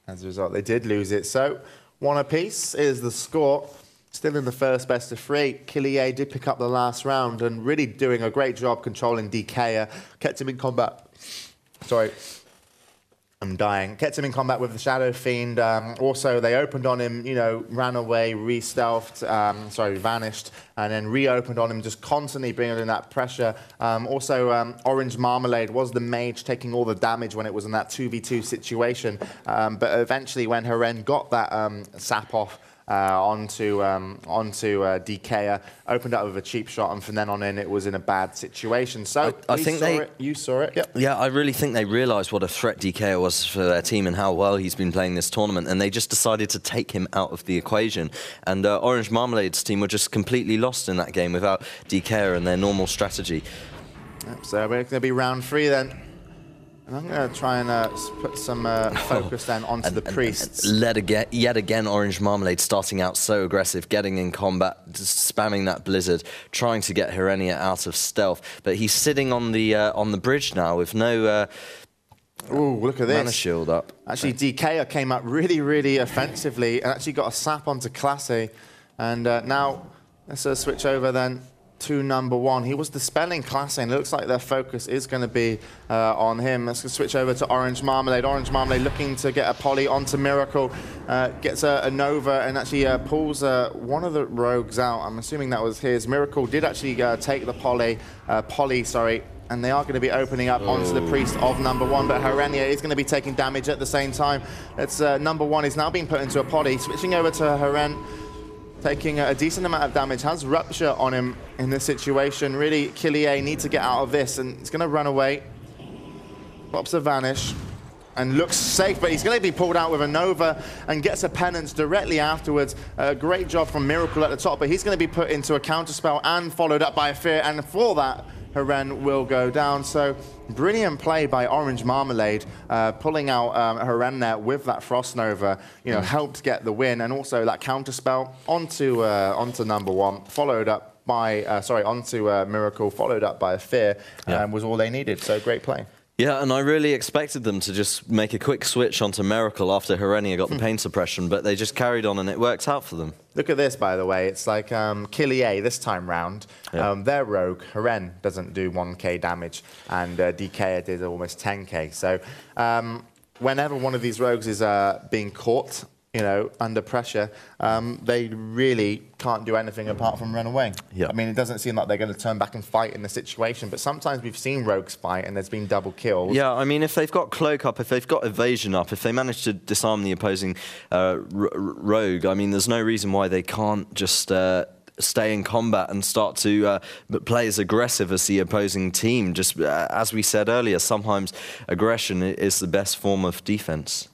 As a result, they did lose it. So 1 apiece is the score. Still in the first best of 3. Killier did pick up the last round and really doing a great job controlling DK. Kept him in combat. Sorry, I'm dying. Kept him in combat with the Shadow Fiend. Also, they opened on him, you know, ran away, re-stealthed, vanished, and then reopened on him, just constantly bringing in that pressure. Orange Marmalade was the mage taking all the damage when it was in that 2v2 situation. But eventually, when HON got that sap off, onto DK, opened up with a cheap shot, and from then on in, it was in a bad situation. So I think you saw it. Yep. Yeah, I really think they realised what a threat DK was for their team and how well he's been playing this tournament, and they just decided to take him out of the equation. And Orange Marmalade's team were just completely lost in that game without DK and their normal strategy. Yep, so we're going to be round 3 then. And I'm going to try and put some focus then onto the priests. Yet again, Orange Marmalade starting out so aggressive, getting in combat, just spamming that blizzard, trying to get Herenia out of stealth. But he's sitting on the bridge now with no ooh, look at this. mana shield up. Actually, DK came up really, really offensively and actually got a sap onto Classy. And now let's switch over then to number 1. He was dispelling Classy, and it looks like their focus is going to be on him. Let's switch over to Orange Marmalade. Orange Marmalade looking to get a poly onto Miracle, gets a Nova, and actually pulls one of the rogues out. I'm assuming that was his. Miracle did actually take the poly, and they are going to be opening up onto the priest of number 1, but Herenia is going to be taking damage at the same time. It's number 1 is now being put into a poly. Switching over to Heren, taking a decent amount of damage, has Rupture on him in this situation. Really, Killier needs to get out of this, and he's going to run away. Pops a Vanish, and looks safe, but he's going to be pulled out with a Nova and gets a Penance directly afterwards. Great job from Miracle at the top, but he's going to be put into a counterspell and followed up by a Fear, and for that, Heren will go down. So brilliant play by Orange Marmalade, pulling out Heren there with that Frost Nova, you know, helped get the win, and also that counterspell onto number 1, followed up by onto Miracle, followed up by a Fear, was all they needed. So great play. Yeah, and I really expected them to just make a quick switch onto Miracle after Herenia got the pain suppression, but they just carried on and it worked out for them. Look at this, by the way. It's like Killier this time round. Their rogue, Heren, doesn't do 1k damage, and DK did almost 10k. So whenever one of these rogues is being caught, you know, under pressure, they really can't do anything apart from run away. Yeah. I mean, it doesn't seem like they're going to turn back and fight in the situation, but sometimes we've seen rogues fight and there's been double kills. Yeah, I mean, if they've got Cloak up, if they've got Evasion up, if they manage to disarm the opposing rogue, I mean, there's no reason why they can't just stay in combat and start to play as aggressive as the opposing team. Just as we said earlier, sometimes aggression is the best form of defense.